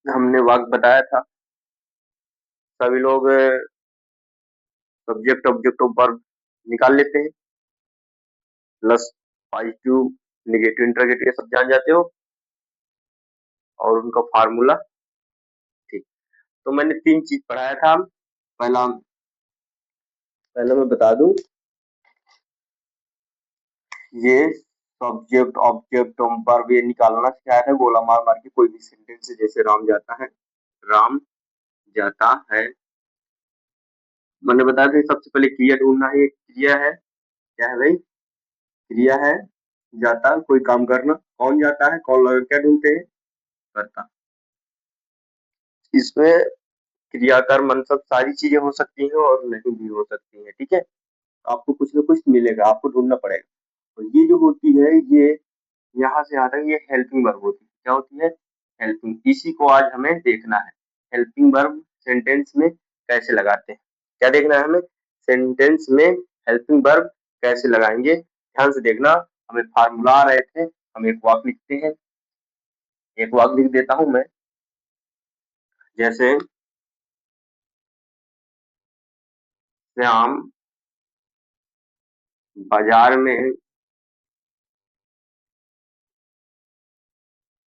हमने वाक्य बताया था। सभी लोग सब्जेक्ट ऑब्जेक्ट और वर्ब निकाल लेते हैं, प्लस पॉजिटिव नेगेटिव इंटरोगेटिव सब जान जाते हो और उनका फार्मूला। ठीक, तो मैंने 3 चीज पढ़ाया था। पहला पहले मैं बता दूं, ये सब्जेक्ट ऑब्जेक्ट और वर्ब ये निकालना सिखाया था, गोला मार मार के कोई भी सेंटेंस है, जैसे राम जाता है, राम जाता है। मैंने बताया था सबसे पहले क्रिया ढूंढना है, एक क्रिया है, क्या है भाई, क्रिया है, जाता कोई काम करना, कौन जाता है, कौन लगा, क्या ढूंढते हैं, करता। इसमें क्रिया कर्म सब सारी चीजें हो सकती हैं और नहीं भी हो सकती हैं, ठीक है। आपको कुछ ना कुछ मिलेगा, आपको ढूंढना पड़ेगा। तो ये जो होती है, ये यहाँ से आता है, ये हेल्पिंग वर्ब होती है। क्या होती है, हेल्पिंग। इसी को आज हमें देखना है, हेल्पिंग वर्ब सेंटेंस में कैसे लगाते हैं। क्या देखना है हमें, सेंटेंस में हेल्पिंग वर्ब कैसे लगाएंगे। ध्यान से देखना, हमें फार्मूला आ रहे थे, हम एक वाक्य लिखते हैं। एक वाक्य लिख देता हूं मैं, जैसे श्याम बाजार में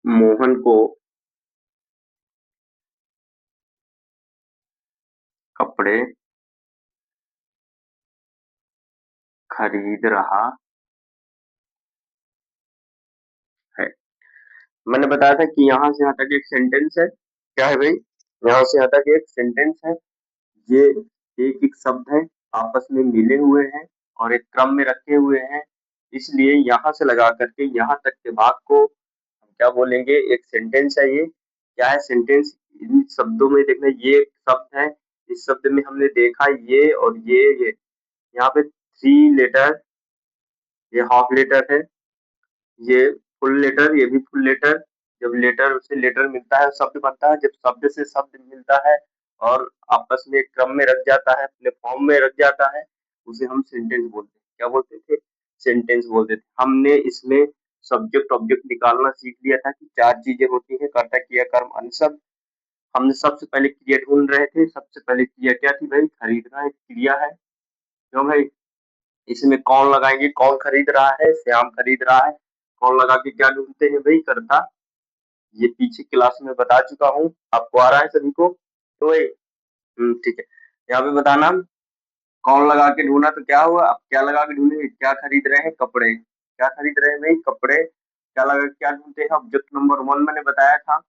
मोहन को कपड़े खरीद रहा है। मैंने बताया था कि यहाँ से यहाँ तक एक सेंटेंस है। क्या है भाई, यहाँ से यहाँ तक एक सेंटेंस है। ये एक एक शब्द है, आपस में मिले हुए हैं और एक क्रम में रखे हुए हैं। इसलिए यहाँ से लगा करके यहाँ तक के भाग को हम क्या बोलेंगे, एक सेंटेंस है। ये क्या है, सेंटेंस। इन शब्दों में देखना, ये एक शब्द है, इस शब्द में हमने देखा ये और ये यहाँ पे 3 लेटर, ये हाफ लेटर है, ये फुल लेटर, ये भी फुल लेटर। जब लेटर से लेटर मिलता है शब्द बनता है, जब शब्द से शब्द मिलता है और आपस में एक क्रम में रख जाता है, अपने फॉर्म में रख जाता है, उसे हम सेंटेंस बोलते हैं। क्या बोलते थे, सेंटेंस बोलते थे। हमने इसमें सब्जेक्ट ऑब्जेक्ट निकालना सीख लिया था कि 4 चीजें होती है, कर्ता क्रिया कर्म अन्य शब्द। हमने सबसे पहले क्रिया ढूंढ रहे थे, सबसे पहले क्रिया क्या थी भाई, खरीदना एक क्रिया है। क्यों भाई, इसमें कौन लगाएंगे, कौन खरीद रहा है, श्याम खरीद रहा है। कौन लगा के क्या ढूंढते हैं भाई, कर्ता। ये पीछे क्लास में बता चुका हूँ, आपको आ रहा है सभी को, तो ठीक है। यहाँ पे बताना, कौन लगा के ढूंढा तो क्या हुआ, अब क्या लगा के ढूंढे, क्या खरीद रहे हैं, कपड़े। क्या खरीद रहे हैं भाई, कपड़े। क्या लगा के क्या ढूंढते हैं, ऑब्जेक्ट नंबर 1 मैंने बताया था।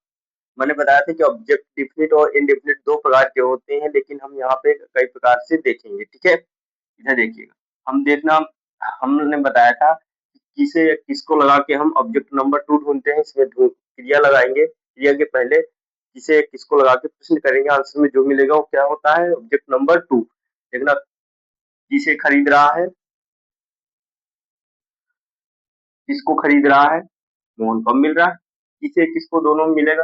मैंने बताया था कि ऑब्जेक्ट डिफिनिट और इनडिफिनिट 2 प्रकार के होते हैं, लेकिन हम यहाँ पे कई प्रकार से देखेंगे, ठीक है। इधर देखिएगा, हम देखना, हमने बताया था कि किसे किसको लगा के हम ऑब्जेक्ट नंबर 2 ढूंढते हैं। इसमें क्रिया लगाएंगे, क्रिया के पहले किसे किसको लगा के प्रश्न करेंगे, आंसर में जो मिलेगा वो क्या होता है, ऑब्जेक्ट नंबर 2। देखना, किसे खरीद रहा है, किसको खरीद रहा है, मोहन को मिल रहा है। किसे किसको दोनों में मिलेगा,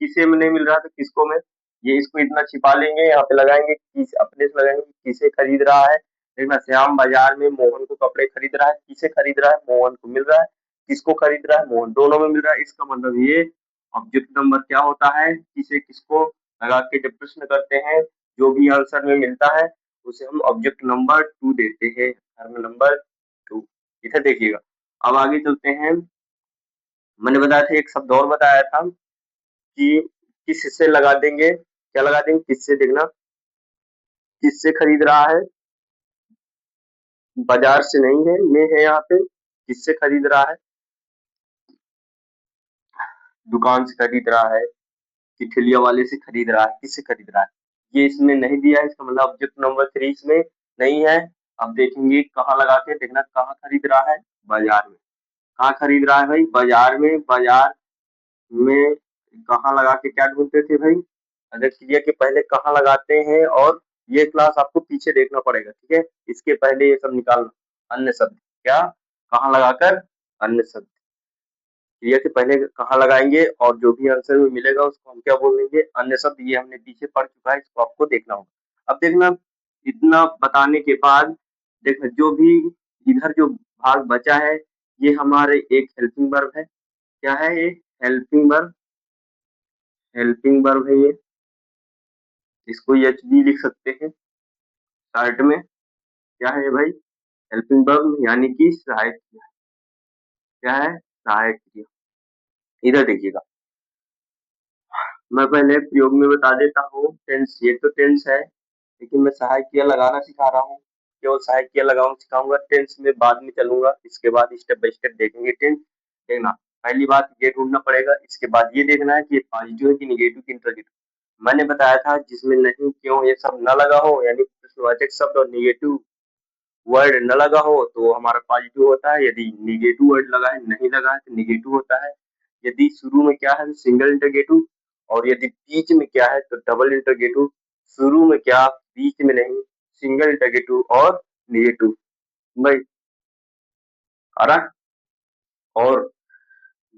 किसे में नहीं मिल रहा तो किसको में। ये इसको इतना छिपा लेंगे, यहाँ पे लगाएंगे किस, अपने से लगाएंगे किसे खरीद रहा है। देखना, श्याम बाजार में मोहन को कपड़े खरीद रहा है, किसे खरीद रहा है, मोहन को मिल रहा है। किसको खरीद रहा है, मोहन, दोनों में मिल रहा है। इसका मतलब ये ऑब्जेक्ट नंबर क्या होता है, किसे किसको लगा के जब प्रश्न करते हैं, जो भी आंसर में मिलता है उसे हम ऑब्जेक्ट नंबर 2 देते हैं, टर्म नंबर 2। इधर देखिएगा, अब आगे चलते हैं। मैंने बताया था, एक शब्द और बताया था कि किस से लगा देंगे, क्या लगा देंगे, किससे। देखना, किससे खरीद रहा है, बाजार से नहीं है, ये है यहाँ पे, किससे खरीद रहा है, दुकान से खरीद रहा है, कि ठेलिया वाले से खरीद रहा है, किससे खरीद रहा है। ये इसमें नहीं दिया है, इसका मतलब ऑब्जेक्ट नंबर 3 इसमें नहीं है। अब देखेंगे कहाँ लगा के, देखना कहाँ खरीद रहा है, बाजार में। कहाँ खरीद रहा है भाई, बाजार में। बाजार में कहाँ लगा के क्या ढूंढते थे भाई, अगर क्रिया के पहले कहाँ लगाते हैं, और ये क्लास आपको पीछे देखना पड़ेगा, ठीक है। इसके पहले ये सब निकालना, अन्य शब्द, क्या, कहाँ लगाकर, अन्य शब्द। क्रिया के पहले कहाँ लगाएंगे और जो भी आंसर में मिलेगा उसको हम क्या बोलेंगे, अन्य शब्द। ये हमने पीछे पढ़ चुका है, इसको आपको देखना होगा। अब देखना, इतना बताने के बाद देखना, जो भी इधर जो भाग बचा है, ये हमारे एक हेल्पिंग वर्ब है। क्या है ये, हेल्पिंग वर्ब हेल्पिंग वर्ब है ये, इसको एच बी लिख सकते हैं। शॉर्ट में क्या है भाई, हेल्पिंग वर्ब यानी कि सहायक क्रिया। क्या है, सहायक क्रिया। इधर देखिएगा, मैं पहले प्रयोग में बता देता हूँ। टेंस, ये तो टेंस है, लेकिन मैं सहायक क्रिया लगाना सिखा रहा हूँ। केवल सहायक क्रिया लगाऊंगा सिखाऊंगा, टेंस में बाद में चलूंगा। इसके बाद स्टेप बाय स्टेप देखेंगे टेंस। देखना, पहली बात ये ढूंढना पड़ेगा, इसके बाद ये देखना है कि ये पॉजिटिव है कि निगेटिव कि इंट्रोगेटिव। मैंने बताया था जिसमें नहीं क्यों ये सब न लगा हो, यानी प्रश्नवाचक शब्द और निगेटिव वर्ड न लगा हो तो हमारा पॉजिटिव होता है। यदि निगेटिव वर्ड लगा है, नहीं लगा है तो निगेटिव होता है। यदि शुरू में क्या है, सिंगल इंटरगेटिव, और यदि बीच में क्या है तो डबल इंटरगेटिव। शुरू में क्या, बीच में नहीं, सिंगल इंटरगेटिव और निगेटिव भाई, आ रहा। और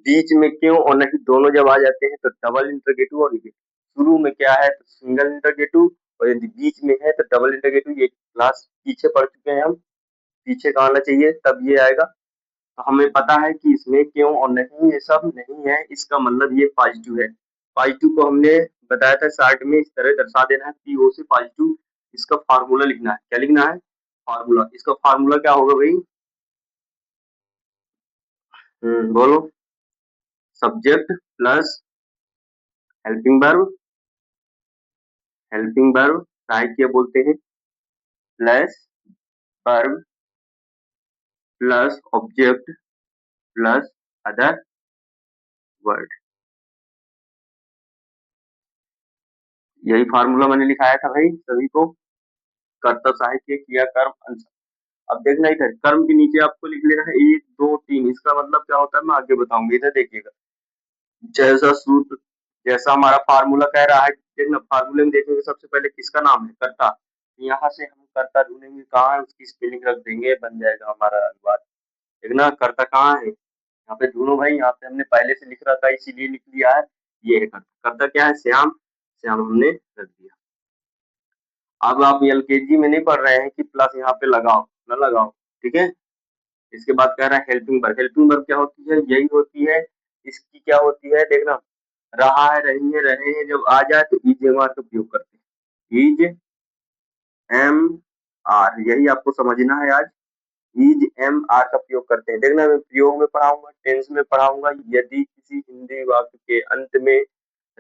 बीच में क्यों और नहीं दोनों जब आ जाते हैं तो डबल इंटरगेटिव और निगेटिव। शुरू में क्या है तो सिंगल इंटरगेटिव, और यदि बीच में है तो डबल इंटरगेटिव। ये क्लास पीछे पढ़ चुके हैं हम, पीछे का आना चाहिए तब ये आएगा। तो हमें पता है कि इसमें क्यों और नहीं ये सब नहीं है, इसका मतलब ये पॉजिटिव है। पॉजिटिव को हमने बताया था शॉर्ट में, इस तरह दर्शा देना है, पीओ से पॉजिटिव। इसका फार्मूला लिखना है। क्या लिखना है, फार्मूला। इसका फार्मूला क्या होगा भाई, बोलो। Subject plus helping verb, helping verb सहायक क्रिया बोलते हैं, plus verb plus object plus other word. यही फार्मूला मैंने लिखाया था भाई सभी को। कर्तव्य सहायक क्रिया कर्म अंश। अब देखना इधर, कर्म के नीचे आपको लिख लेना है 1 2 3। इसका मतलब क्या होता है मैं आगे बताऊंगा, इधर देखिएगा। जैसा सूत्र, जैसा हमारा फार्मूला कह रहा है, देखना फार्मूले में देखेंगे सबसे पहले किसका नाम है, कर्ता। यहाँ से हम कर्ता ढूंढेंगे कहाँ है, उसकी स्पेलिंग रख देंगे, बन जाएगा हमारा अनुवाद। देखना कर्ता कहाँ है, यहाँ पे ढूंढो भाई। यहाँ पे हमने पहले से लिख रखा है इसीलिए लिख लिया है। ये है कर्ता। कर्ता क्या है, श्याम। श्याम हमने रख दिया। अब आप एलकेजी में नहीं पढ़ रहे हैं कि प्लस यहाँ पे लगाओ न लगाओ, ठीक है। इसके बाद कह रहा है हेल्पिंग वर्ब। हेल्पिंग वर्ब क्या होती है, यही होती है। इसकी क्या होती है, देखना, रहा है, रही है, रहे हैं जब आ जाए तो इज एम आर का उपयोग करते हैं। इज एम आर, यही आपको समझना है आज। इज एम आर का प्रयोग करते हैं। देखना मैं प्रयोग में पढ़ाऊंगा, टेंस में पढ़ाऊंगा। यदि किसी हिंदी वाक्य के अंत में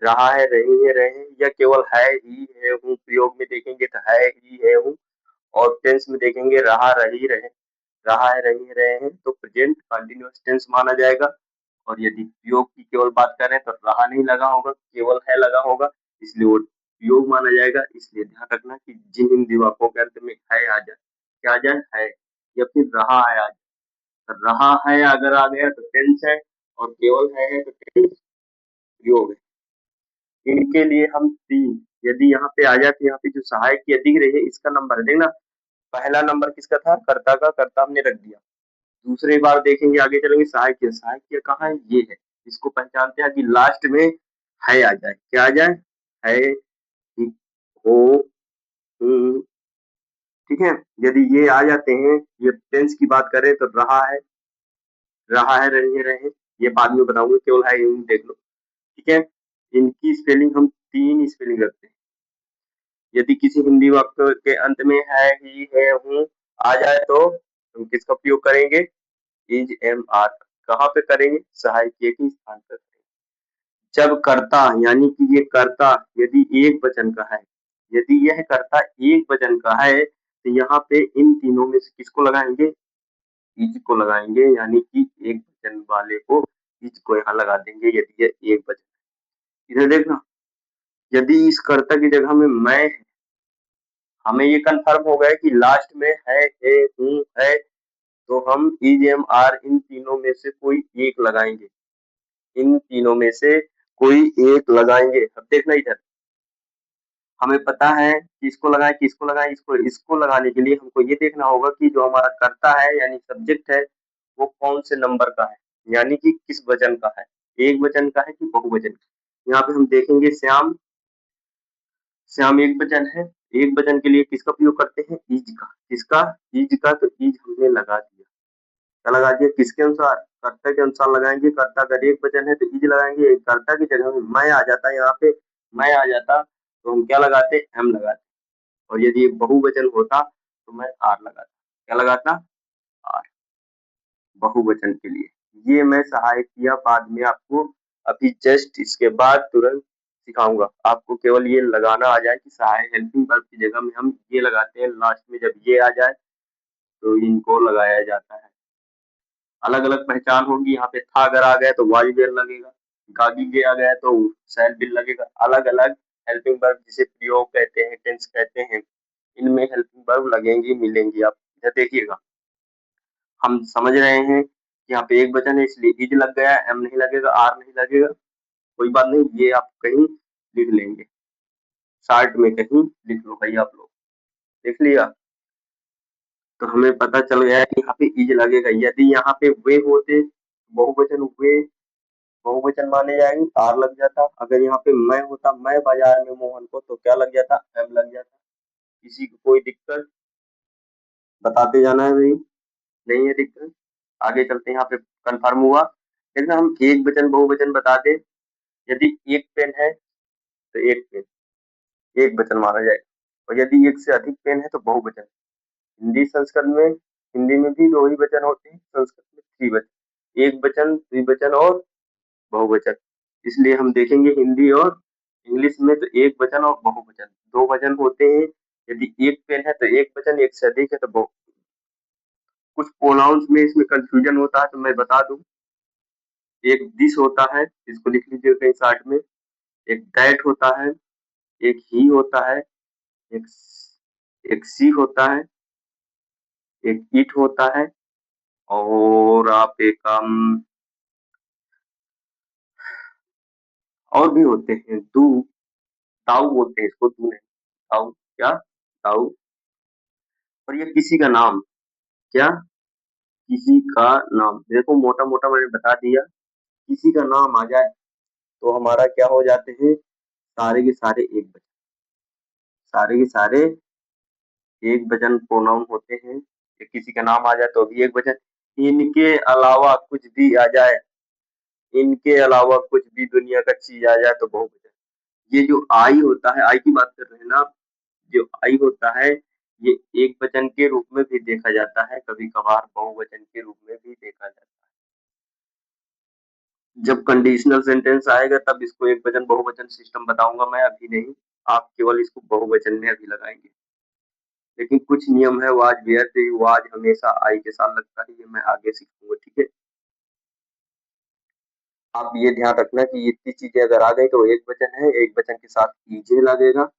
रहा है, रही है, रहे हैं, या केवल है ही है हूँ, प्रयोग में देखेंगे तो है ही है हूँ, और टेंस में देखेंगे रहा, रही, रहे, रहा है, रही है, रहे हैं, तो प्रेजेंट कंटिन्यूअस टेंस माना जाएगा। और यदि प्रयोग की केवल बात करें तो रहा नहीं लगा होगा, केवल है लगा होगा, इसलिए वो प्रयोग माना जाएगा। इसलिए ध्यान रखना कि जिन हिंदी वाक्यों के अंत में है आ जाए, क्या आ जाए, है, या फिर रहा है आ जाए। तो रहा है अगर आ गया तो टेंस है, और केवल है तो टेंस प्रयोग है। इनके लिए हम तीन, यदि यहाँ पे आ जाए तो यहाँ पे जो सहायक की दिख रही है इसका नंबर देखना। पहला नंबर किसका था, कर्ता का, कर्ता हमने रख दिया। दूसरी बार देखेंगे, आगे चलेंगे, सहायक, सहायक कहाँ है, ये है। इसको पहचानते हैं कि लास्ट में है आ जाए, क्या आ जाए, है, हो, ठीक है। यदि ये आ जाते हैं, ये टेंस की बात करें तो रहा है, रही है, रहे, ये बाद में बताऊंगा, केवल है यूं देख लो, ठीक है। इनकी स्पेलिंग हम तीन स्पेलिंग रखते हैं। यदि किसी हिंदी वाक्य के अंत में है, ही है, हूँ आ जाए तो हम किसका उपयोग करेंगे, इज एम आर। कहाँ पे करेंगे, सहायक के स्थान पर करेंगे। जब कर्ता, यानी कि ये कर्ता यदि एक वचन का है, यदि यह कर्ता एक वचन का है तो यहाँ पे इन तीनों में से किसको लगाएंगे, इज को लगाएंगे, यानी कि एक वचन वाले को इज को यहाँ लगा देंगे यदि यह एक वचन। इधर देखना, यदि इस कर्ता की जगह में मैं है, हमें ये कंफर्म हो गया कि लास्ट में है, हूँ, है, तो हम इज एम आर इन तीनों में से कोई एक लगाएंगे। इन तीनों में से कोई एक लगाएंगे। अब देखना इधर, हमें पता है किसको लगाएं, किसको लगाएं, इसको लगाने के लिए हमको ये देखना होगा कि जो हमारा कर्ता है यानी सब्जेक्ट है वो कौन से नंबर का है, यानी कि किस वचन का है, एक वचन का है कि बहुवचन का। यहाँ पे हम देखेंगे श्याम, श्याम एक वचन है। एक वचन के लिए किसका प्रयोग करते हैं, इज का। किसका, इज का, तो इज हमने लगा दिया। क्या लगा दिया, किसके अनुसार, कर्ता के अनुसार लगाएंगे। कर्ता अगर एक वचन है तो इज लगाएंगे, कर्ता की जगह में मैं आ जाता, यहाँ पे मैं आ जाता तो हम क्या लगाते, एम लगाते। और यदि एक बहुवचन होता तो मैं आर लगाता। क्या लगाता, आर, बहुवचन के लिए। ये मैं सहायक किया, बाद में आपको अभी जस्ट इसके बाद तुरंत सिखाऊंगा। आपको केवल ये लगाना आ जाए कि सहायक हेल्पिंग वर्ब की जगह में हम ये लगाते हैं, लास्ट में जब ये आ जाए तो इनको लगाया जाता है। अलग अलग पहचान होगी, यहाँ पे था अगर आ गया तो वाई वेल लगेगा, गागी गे आ गया तो शैल बिल लगेगा। अलग अलग हेल्पिंग वर्ब जिसे प्रयोग कहते हैं, टेंस कहते हैं, इनमें हेल्पिंग वर्ब लगेंगी, मिलेंगी। आप इधर देखिएगा, हम समझ रहे हैं कि यहाँ पे एक वचन है इसलिए इज लग गया, एम नहीं लगेगा, आर नहीं लगेगा, कोई बात नहीं, ये आप कहीं लिख लेंगे, शार्ट में कहीं लिख लो भाई आप लोग, देख लिया। तो हमें पता चल गया है कि यहाँ पे इज लगेगा। यदि यहाँ पे वे होते, बहुवचन वे बहुवचन माने जाएंगे, आर लग जाता। अगर यहाँ पे मैं होता, मैं बाजार में मोहन को, तो क्या लग जाता, एम लग जाता। किसी को कोई दिक्कत, बताते जाना है भाई, नहीं है दिक्कत। आगे चलते हैं, यहाँ पे कंफर्म हुआ। देखना, हम एक वचन बहुवचन बता दे, यदि एक पेन है तो एक पेन एक वचन माना जाएगा, और यदि एक से अधिक पेन है तो बहुवचन। हिंदी संस्कृत में, हिंदी में भी दो ही वचन होते हैं, संस्कृत में त्रिवचन, एक वचन, द्विवचन और बहुवचन। इसलिए हम देखेंगे हिंदी और इंग्लिश में तो एक वचन और बहुवचन, दो वचन होते हैं। यदि एक पेन है तो एक वचन, एक से अधिक है तो बहु। कुछ प्रोनाउंस में इसमें कंफ्यूजन होता है तो मैं बता दूं। एक दिस होता है, इसको लिख लीजिए कहीं साइड में। एक दैट होता है, एक ही होता है, एक एक सी होता है, एक इट होता है, और आप एक और भी होते हैं, दू, ताऊ बोलते हैं इसको, दू नहीं, ताऊ, क्या, ताऊ। और ये किसी का नाम, क्या, किसी का नाम। देखो मोटा मोटा मैंने बता दिया, किसी का नाम आ जाए तो हमारा क्या हो जाते हैं, सारे के सारे एक वचन, सारे के सारे एक वचन प्रोनाउन होते हैं। या किसी का नाम आ जाए तो भी एक वचन। इनके अलावा कुछ भी आ जाए, इनके अलावा कुछ भी दुनिया का चीज आ जाए तो बहुवचन। ये जो आई होता है, आई की बात कर रहे हैं ना, जो आई होता है ये एक वचन के रूप में भी देखा जाता है, कभी कभार बहुवचन के रूप में भी देखा जाता है। जब कंडीशनल सेंटेंस आएगा तब इसको एक वचन बहुवचन सिस्टम बताऊंगा मैं, अभी नहीं। आप केवल इसको बहुवचन में अभी लगाएंगे। लेकिन कुछ नियम है, वाज वेयर से, वाज हमेशा आई के साथ लगता है, ये मैं आगे सीखूंगा, ठीक है। आप ये ध्यान रखना कि ये इतनी चीजें अगर आ गई तो एक वचन है, एक वचन के साथ ईजे लगेगा,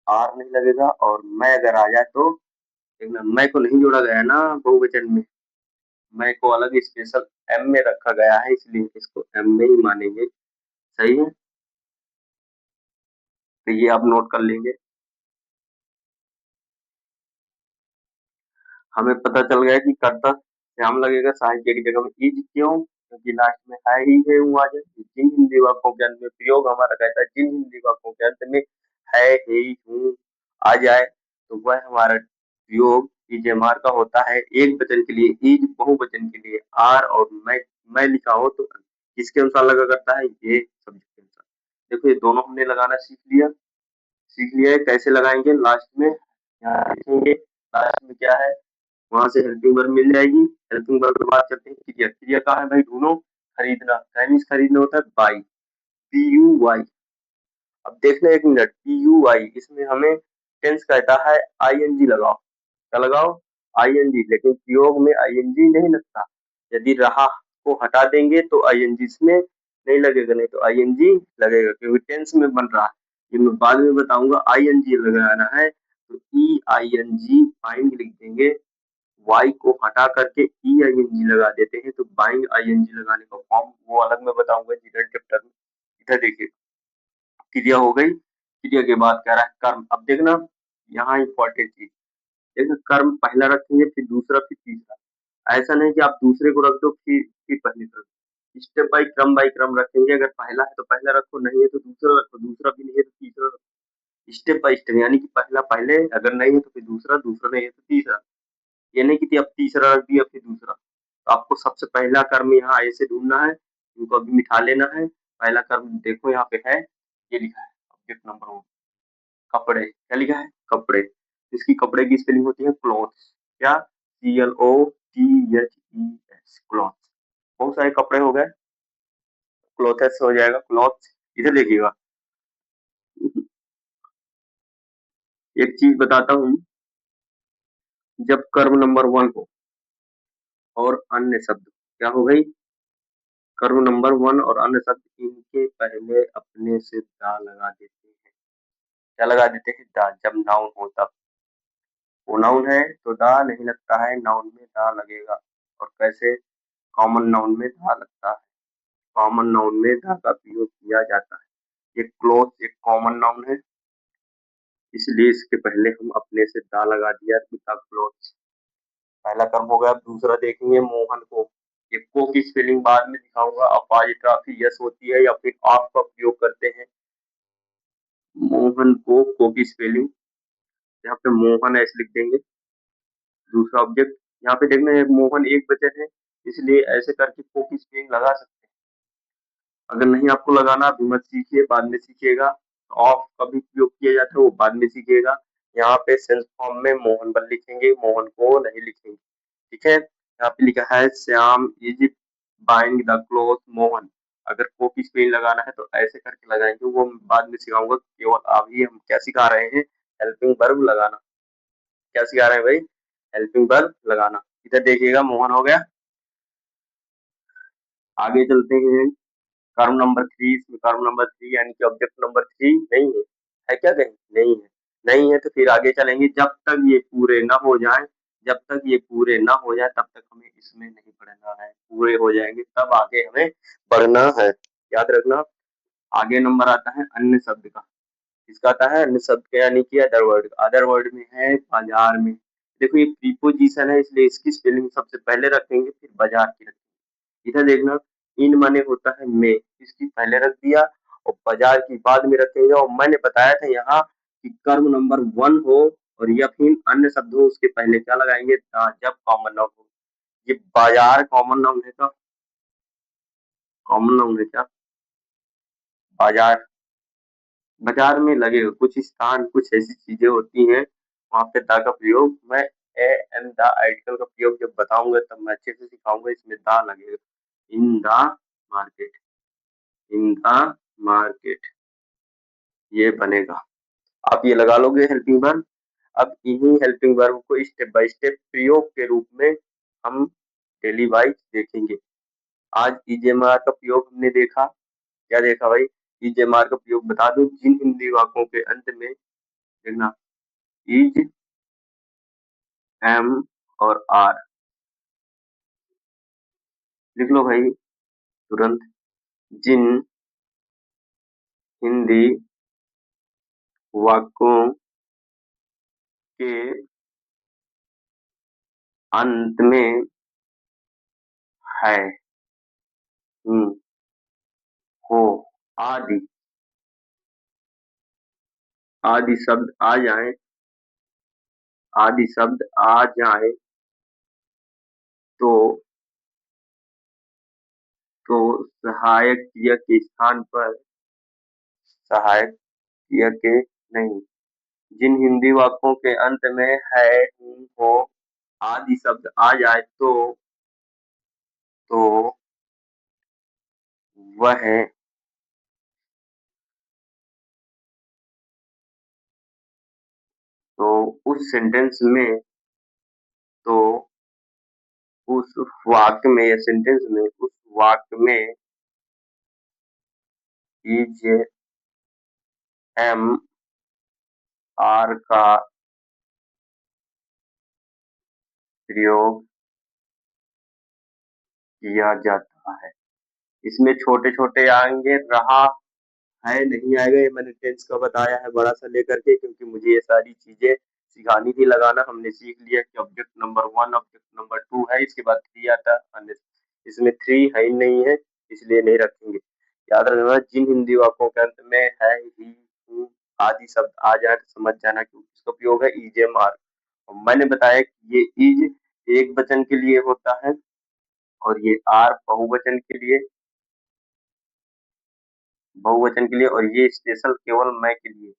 आर नहीं लगेगा। और मैं अगर आ जाए तो देखना, मैं को नहीं जोड़ा गया ना बहुवचन में, मैं को अलग स्पेशल एम में रखा गया है, इसलिए इसको एम में ही मानेंगे, सही है। तो ये आप नोट कर लेंगे। हमें पता चल गया कि कर्ता श्याम लगेगा, साहित्य की जगह में इज, क्यों, क्योंकि लास्ट में है ही है, हूँ आ जाए। जिन हिंदी वाक्यों के अंत में प्रयोग हमारा कहता है, जिन हिंदी वाक्यों के अंत में है ही हूँ आ जाए तो वह हमारा प्रयोग इजेमार का होता है। एक वचन के लिए इज, बहुवचन के लिए आर, और मैं लिखा हो तो किसके अनुसार लगा करता है, ये सब्जेक्ट के अनुसार। देखो ये दोनों हमने लगाना सीख लिया, सीख लिया है। कैसे लगाएंगे, लास्ट में यहाँ लिखेंगे, लास्ट में क्या है, वहां से हेल्पिंग वर्ब मिल जाएगी। हेल्पिंग वर्ब के बाद चलते हैं क्रिया। क्रिया कहाँ है भाई, ढूंढो, खरीदना, चाइनीज खरीदना होता है बाई, पी यू वाई। अब देखना एक मिनट, पी यू वाई, इसमें हमें टेंस कहता है आईएनजी लगाओ। क्या लगाओ, आईएनजी। लेकिन प्रयोग में आईएनजी नहीं लगता, यदि रहा को हटा देंगे तो आईएनजी इसमें नहीं लगेगा, नहीं तो आईएनजी लगेगा, क्योंकि टेंस में बन रहा है। ये मैं बाद में बताऊंगा, आईएनजी लगाना है तो ई आई एन जी फाइंड लिख देंगे, वाई को हटा करके ई आई एन जी लगा देते हैं, तो बाइंग आई एन जी लगाने का फॉर्म वो अलग में बताऊंगा जीरल चैप्टर में। इधर देखिए, क्रिया हो गई, क्रिया के बाद कह रहा है कर्म। अब देखना यहाँ इंपॉर्टेंट चीज, देखना कर्म पहला रखेंगे, फिर दूसरा, फिर तीसरा। ऐसा नहीं कि आप दूसरे को रख दो फिर पहले रख दो, स्टेप बाई क्रम रखेंगे। अगर पहला है तो पहला रखो, नहीं है तो दूसरा रखो, दूसरा भी नहीं है तो तीसरा रखो, स्टेप बाई स्टेप। यानी कि पहला पहले, अगर नहीं है तो फिर दूसरा, दूसरा नहीं है तो तीसरा। ये नहीं कि अब तीसरा रख दिया फिर दूसरा, तो आपको सबसे पहला कर्म यहाँ ऐसे ढूंढना है, इनको अभी मिटा लेना है। पहला कर्म देखो यहाँ पे है, ये लिखा है ऑब्जेक्ट नंबर 1, कपड़े। क्या लिखा है? कपड़े। इसकी कपड़े की स्पेलिंग होती है क्लॉथ्स। क्या? CLOTHES, clothes. बहुत सारे कपड़े हो गए, क्लॉथेस हो जाएगा, क्लॉथ्स। इधर देखिएगा, एक चीज बताता हूँ, जब कर्म नंबर 1 हो और अन्य शब्द, क्या हो गई? कर्म नंबर 1 और अन्य शब्द, इनके पहले अपने से दा लगा देते हैं। क्या लगा देते हैं? दा। जब नाउन हो तब। प्रोनाउन है तो दा नहीं लगता है, नाउन में दा लगेगा। और कैसे? कॉमन नाउन में दा लगता है। कॉमन नाउन में दा का प्रयोग किया जाता है। ये क्लोथ एक कॉमन नाउन है, इसलिए इसके पहले हम अपने से दा लगा दिया, द क्लोथ। पहला कर्म हो गया। दूसरा देखेंगे मोहन को। ये को की स्पेलिंग बाद में दिखाऊंगा। अपाजिट्राफी यस होती है या फिर आप का प्रयोग करते हैं। मोहन को की स्पेलिंग यहाँ पे मोहन ऐसे लिख देंगे। दूसरा ऑब्जेक्ट यहाँ पे देखना है, मोहन एक वचन है, इसलिए ऐसे करके को की स्पेलिंग लगा सकते हैं। अगर नहीं आपको लगाना, अभी मत सीखिए, बाद में सीखिएगा। ऑफ का भी प्रयोग किया जाता है, वो बाद में सीखिएगा। यहाँ पे सेल्फ फॉर्म में मोहन बल लिखेंगे, मोहन को नहीं लिखेंगे। ठीक है? यहाँ पे लिखा है Shyam is buying the cloth Mohan. अगर को की स्पेलिंग लगाना है तो ऐसे करके लगाएंगे, वो बाद में सिखाऊंगा। केवल अभी हम क्या सिखा रहे हैं? हेल्पिंग वर्ब लगाना। क्या सिखा रहे हैं भाई? हेल्पिंग वर्ब लगाना। इधर देखिएगा, मोहन हो गया। आगे चलते हैं। कर्म नंबर 3, इसमें कर्म नंबर 3 यानी कि ऑब्जेक्ट नंबर 3 नहीं है। है क्या कहीं? नहीं है। नहीं है तो फिर आगे चलेंगे। जब तक ये पूरे ना हो जाए, जब तक ये पूरे ना हो जाए तब तक हमें इसमें नहीं पढ़ना है। पूरे हो जाएंगे तब आगे हमें पढ़ना है, याद रखना। आगे नंबर आता है अन्य शब्द का। किसका आता है? अन्य शब्द का, यानी कि अदर वर्ड। अदर वर्ड में है बाजार में। देखो ये प्रीपोजिशन है, इसलिए इसकी स्पेलिंग सबसे पहले रखेंगे, फिर बाजार की रखेंगे। इधर देखना, इन माने होता है में, इसकी पहले रख दिया और बाजार की बाद में रखेंगे। और मैंने बताया था यहाँ कि कर्म नंबर 1 हो और या फिर अन्य शब्द हो, उसके पहले क्या लगाएंगे? जब कॉमन नाउन हो। ये बाजार कॉमन नाउन है क्या? कॉमन नाउन है क्या? बाजार। बाजार में लगेगा कुछ स्थान, कुछ ऐसी चीजें होती हैं, वहां पे दा का प्रयोग मैं ए एंड द आर्टिकल का प्रयोग जब बताऊंगा तब मैं अच्छे से सिखाऊंगा, इसमें दा लगेगा। In the market, in the market, ये बनेगा। आप ये लगा लोगे हेल्पिंग वर्ब। अब इन्हीं हेल्पिंग वर्ब को स्टेप बाय स्टेप प्रयोग के रूप में हम डेली वाइज देखेंगे। आज ईजेएमआर का प्रयोग हमने देखा। क्या देखा भाई? ईजेएमआर का प्रयोग बता दूं, जिन हिंदी वाक्यों के अंत में देखना इज, एम और आर, लिख लो भाई तुरंत। जिन हिंदी वाक्यों के अंत में है, हो, आदि, आदि शब्द आ जाए, आदि शब्द आ जाए तो तो सहायक क्रिया के स्थान पर सहायक क्रिया के नहीं। जिन हिंदी वाक्यों के अंत में है, हूँ, हो आदि शब्द आ जाए तो वह, तो उस सेंटेंस में, तो उस वाक्य में या सेंटेंस में, उस वाक्य में इज, एम, आर का प्रयोग किया जाता है। इसमें छोटे छोटे आएंगे, रहा है नहीं आएगा, ये मैंने टेंस का बताया है बड़ा सा लेकर के, क्योंकि मुझे ये सारी चीजें सिखानी थी। लगाना हमने सीख लिया कि ऑब्जेक्ट नंबर 1 ऑब्जेक्ट नंबर 2 है, इसके बाद 3 आता है। इसमें 3 है ही नहीं है, इसलिए नहीं रखेंगे। याद रखना, जिन हिंदी वाक्यों के अंत में है, ही, हूँ आदि शब्द आ जाए तो समझ जाना कि इसका उपयोग है ईजेएमआर। और मैंने बताया कि ये इज एक वचन के लिए होता है, और ये आर बहुवचन के लिए और ये स्पेशल केवल मैं के लिए।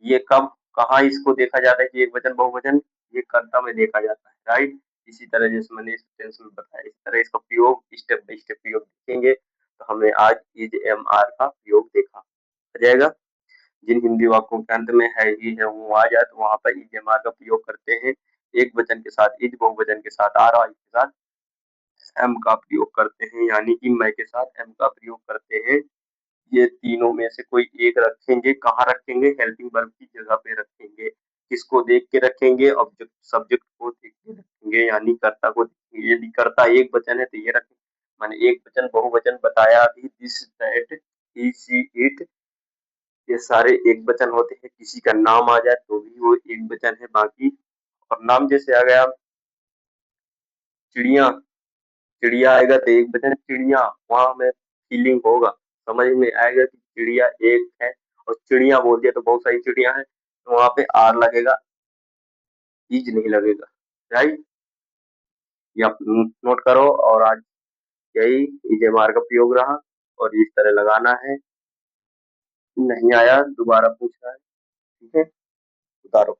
ये कब कहाँ इसको देखा जाता है कि एक वचन बहुवचन, ये कर्ता में देखा जाता है, राइट। इसी तरह जैसे मैंने इस टेंस में बताया, इस तरह इसका प्रयोग स्टेप बाय स्टेप प्रयोग देखेंगे। तो हमने आज इज एम आर का प्रयोग देखा। आ जाएगा। जिन हिंदी वाक्यों के अंत में है ही है वो आ जाए तो वहां पर इज एम आर का प्रयोग करते हैं। एक वचन के साथ इज, बहुवचन के साथ आर और के साथ एम का प्रयोग करते हैं, यानी कि मैं के साथ एम का प्रयोग करते हैं। ये तीनों में से कोई एक रखेंगे। कहाँ रखेंगे? हेल्पिंग वर्ब की जगह पे रखेंगे। किसको देख के रखेंगे? ऑब्जेक्ट सब्जेक्ट को देख के रखेंगे, यानी कर्ता को देखेंगे। यदि कर्ता एक वचन है तो ये रखेंगे, माने एक वचन बहुवचन बताया अभी, this that he she it, ये सारे एक वचन होते हैं। किसी का नाम आ जाए तो भी वो एक वचन है। बाकी और नाम जैसे आ गया चिड़िया, चिड़िया आएगा तो एक वचन चिड़िया, वहां हमें फीलिंग होगा, समझ में आएगा कि चिड़िया एक है। और चिड़िया बोल दिया तो बहुत सारी चिड़िया है तो वहां पे आर लगेगा, इज नहीं लगेगा, राइट। ये आप नोट करो। और आज यही इज एम आर का प्रयोग रहा और इस तरह लगाना है। नहीं आया दोबारा पूछना है, ठीक है, उतारो।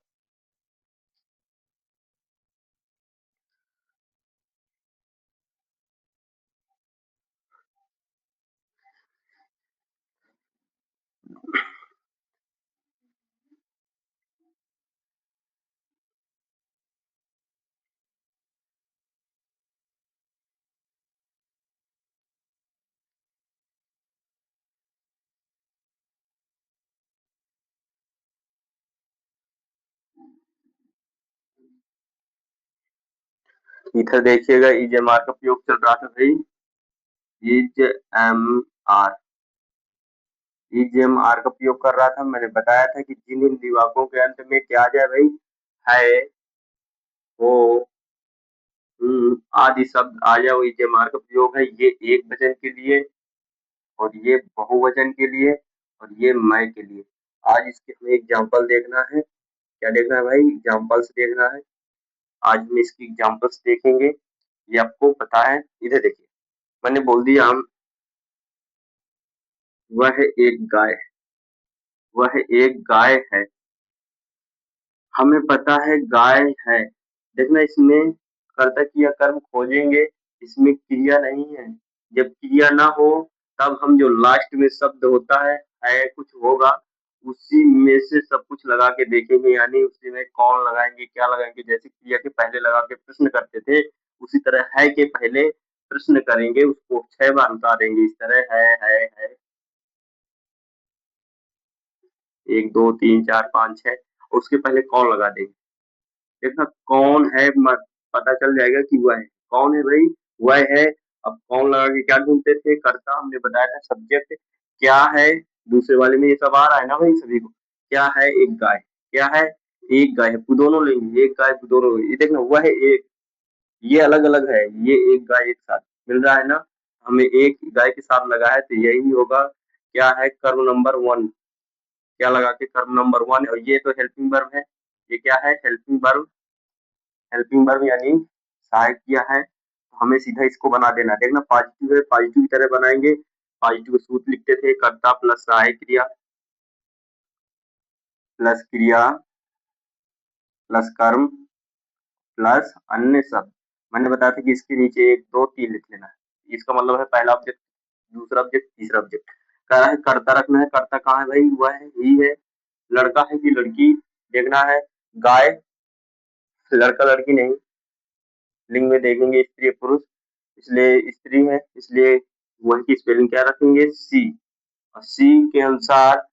इधर देखिएगा इज एम आर का प्रयोग चल रहा था भाई, is M R, is M R का प्रयोग कर रहा था। मैंने बताया था कि जिन हिंदी वाक्यों के अंत में क्या आ जाए भाई, है, हो, आदि शब्द आ जाए, वो इज एम आर का प्रयोग है। ये एक वचन के लिए और ये बहुवचन के लिए और ये मैं के लिए। आज इसके हमें एग्जाम्पल देखना है। क्या देखना है भाई? एग्जाम्पल्स देखना है। आज हम इसकी एग्जाम्पल्स देखेंगे। ये आपको पता है, इधर देखिए, मैंने बोल दिया हम, वह एक गाय है, वह एक गाय है। हमें पता है गाय है। देखना इसमें कर्ता क्रिया कर्म खोजेंगे, इसमें क्रिया नहीं है। जब क्रिया ना हो तब हम जो लास्ट में शब्द होता है कुछ होगा, उसी में से सब कुछ लगा के देखेंगे, यानी उसी में कौन लगाएंगे, क्या लगाएंगे। जैसे क्रिया के पहले लगा के प्रश्न करते थे, उसी तरह है के पहले प्रश्न करेंगे, उसको 6 बार उतार देंगे। इस तरह है, 1 2 3 4 5 6, उसके पहले कौन लगा देंगे। देखना कौन है, मत पता चल जाएगा कि वह है। कौन है भाई? वह है। अब कौन लगा के क्या ढूंढते थे? कर्ता, हमने बताया था सब्जेक्ट क्या है। दूसरे वाले में ये सब आ रहा है ना भाई सभी को। क्या है? एक गाय। क्या है? एक गाय है। दोनों लेंगे, एक गाय दोनों। ये देखना वह है एक, ये अलग अलग है, ये एक गाय एक साथ मिल रहा है ना। हमें एक गाय के साथ लगा है तो यही होगा। क्या है? कर्म नंबर 1। क्या लगा के? कर्म नंबर 1। और ये तो हेल्पिंग वर्ब है। ये क्या है? Helping verb. हेल्पिंग वर्ब यानी सहायक क्रिया है, तो हमें सीधा इसको बना देना। देखना पॉजिटिव है, पॉजिटिव की तरह बनाएंगे। पॉजिटिव सूत्र लिखते थे, कर्ता प्लस सहायक क्रिया प्लस क्रिया प्लस कर्म प्लस अन्य शब्द। मैंने बताया था कि इसके नीचे 1 2 3 लिख लेना है। इसका मतलब है पहला ऑब्जेक्ट, दूसरा ऑब्जेक्ट, तीसरा ऑब्जेक्ट। कह रहा है कर्ता रखना है। कर्ता कहाँ है भाई? वह है, ही है। लड़का है कि लड़की देखना है। गाय, लड़का लड़की नहीं, लिंग में देखेंगे स्त्री पुरुष, इसलिए स्त्री है, इसलिए वह की स्पेलिंग क्या रखेंगे? सी। और सी के अनुसार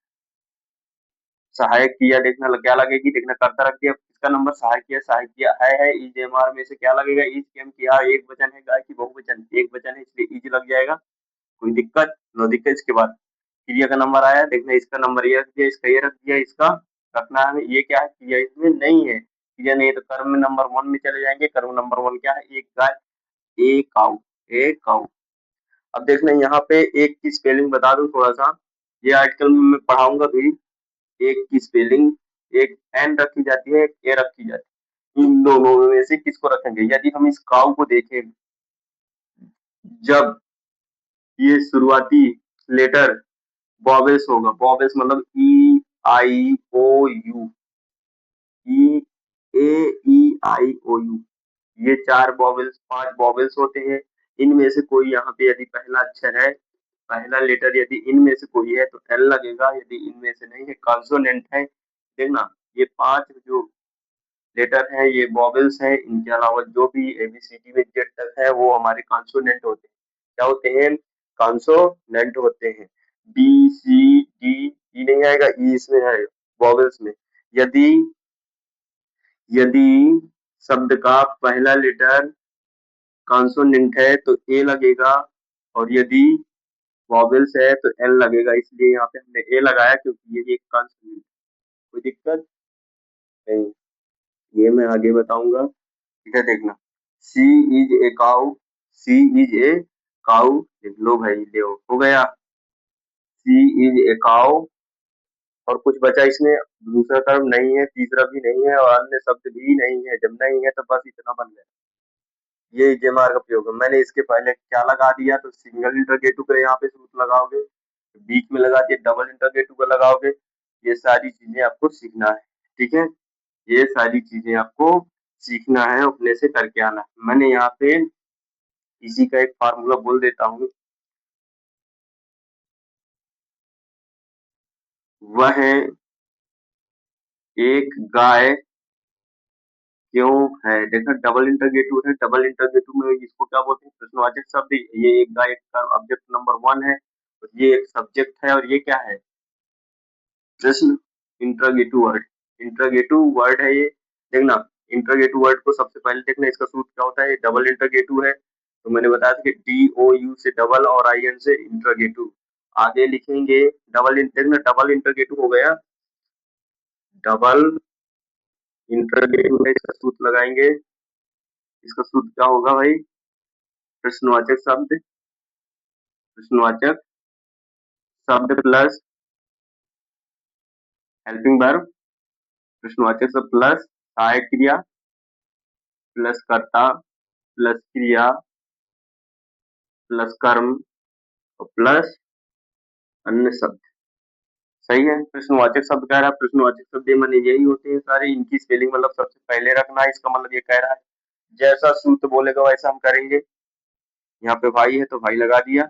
सहायक क्रिया देखना क्या लगेगी। देखना कर्ता रख दिया, इसका नंबर सहायक क्रिया, सहायक क्रिया है। इज एम आर में से क्या लगेगा? इज केम किया, एक वचन है, गाय की बहुवचन एक वचन है, इसलिए इज लग जाएगा। कोई दिक्कत? नो दिक्कत। इसके बाद क्रिया का नंबर आया, देखना इसका नंबर ये रख दिया, इसका ये रख दिया, इसका रखना है। ये क्या है? क्रिया इसमें नहीं है। क्रिया नहीं है तो कर्म नंबर 1 में चले जाएंगे। कर्म नंबर 1 क्या है? एक गाय, एक काऊ, एक काऊ। अब देखना यहाँ पे एक की स्पेलिंग बता दूं थोड़ा सा, ये आर्टिकल में मैं पढ़ाऊंगा भी। एक की स्पेलिंग, एक एन रखी जाती है, एक ए रखी जाती है। इन दोनों में से किसको रखेंगे? यदि हम इस काऊ को देखें, जब ये शुरुआती लेटर वॉवेल्स होगा, वॉवेल्स मतलब ई आई ओ you, E A E I O you, ये 4 वॉवेल्स 5 वॉवेल्स होते हैं। इनमें से कोई यहाँ पे यदि पहला अक्षर है, पहला लेटर यदि इनमें से कोई है तो एल लगेगा, यदि इनमें से नहीं है कॉन्सोनेंट है। देखना ये 5 जो लेटर है ये वॉवेल्स है, इनके अलावा जो भी एबीसीडी में जेड तक है वो हमारे कॉन्सोनेंट होते हैं। क्या होते हैं? कॉन्सोनेंट होते हैं। बी सी डी, ई नहीं आएगा, ई इसमें है वॉवेल्स में। यदि यदि शब्द का पहला लेटर कॉन्सोनेंट है तो ए लगेगा, और यदि वॉवेल्स है तो एल लगेगा, इसलिए यहाँ पे हमने ए लगाया क्योंकि ये एक कॉन्सोनेंट। कोई दिक्कत नहीं, ये मैं आगे बताऊंगा। इधर देखना, she is a cow, she is a cow, लिख लो भाई, ले हो गया, सी इज ए काउ। और कुछ बचा इसमें? दूसरा टर्म नहीं है, तीसरा भी नहीं है, और अन्य शब्द भी नहीं है। जब नहीं है तो बस इतना बन गया। ये जेमार का प्रयोग है। मैंने इसके पहले क्या लगा दिया, तो सिंगल इंटरगेटिव का यहाँ पे सूत्र लगाओगे, बीच में लगा दिया डबल इंटरगेटिव का लगाओगे। ये सारी चीजें आपको सीखना है, ठीक है? ये सारी चीजें आपको सीखना है, अपने से करके आना है। मैंने यहाँ पे इसी का एक फार्मूला बोल देता हूँ। वह एक गाय क्यों है? देखो डबल इंटरगेटिव है, डबल इंटरगेटिव में इसको क्या बोलते हैं? प्रश्नवाचक शब्द। ये एक गाय का ऑब्जेक्ट नंबर 1 है, और ये एक सब्जेक्ट है, और ये क्या है? प्रश्न इंटरगेटिव वर्ड, इंटरगेटिव वर्ड है ये। देखना, इंटरगेटिव वर्ड को सबसे पहले देखना, इसका सूत्र क्या होता है? डबल इंटरगेटिव है, तो मैंने बताया था कि डी ओ यू से डबल और आई एन से इंटरगेटिव। आगे लिखेंगे डबल, देखना डबल इंटरगेटिव हो गया, डबल इंटरगेटिव है, इसका सूत्र लगाएंगे। इसका सूत्र क्या होगा भाई? प्रश्नवाचक शब्द, प्रश्नवाचक शब्द प्लस हेल्पिंग वर्ब, प्रश्नवाचक शब्द प्लस सहायक क्रिया प्लस कर्ता प्लस क्रिया प्लस कर्म और प्लस अन्य शब्द। सही है? प्रश्नवाचक शब्द कह रहा है, प्रश्नवाचक शब्द ये माने यही होते हैं सारे, इनकी स्पेलिंग मतलब सबसे पहले रखना है। इसका मतलब ये कह रहा है जैसा सूत्र बोलेगा वैसा हम करेंगे। यहाँ पे भाई है तो भाई लगा दिया।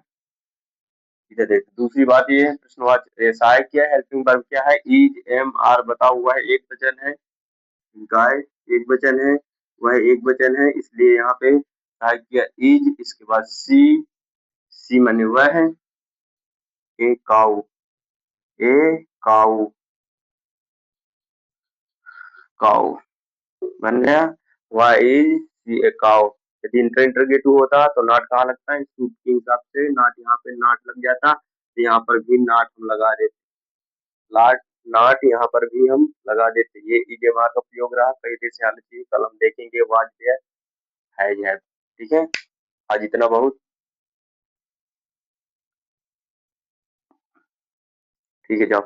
इधर देख, दूसरी बात ये है, प्रश्नवाचक सहायक क्या है, हेल्पिंग वर्ब क्या है? इज एम आर बता हुआ है, एक वचन है। गाय एक वचन है, वह एक वचन है, इसलिए यहाँ पे सहायक किया इज, इसके बाद सी, सी माने वह है, a cow, a cow, cow बन गया, वाई सी ए काउ। यदि इंटर इंटरगेटिव होता तो नाट कहाँ लगता है? सूत्र के हिसाब से नाट यहाँ पे नाट लग जाता, तो यहाँ पर भी नाट हम लगा देते, नाट नाट यहाँ पर भी हम लगा देते। ये ईजेमार का प्रयोग रहा, कई देर से आना चाहिए, कल हम देखेंगे वाज है। ठीक है, आज इतना बहुत। ठीक है, जाओ।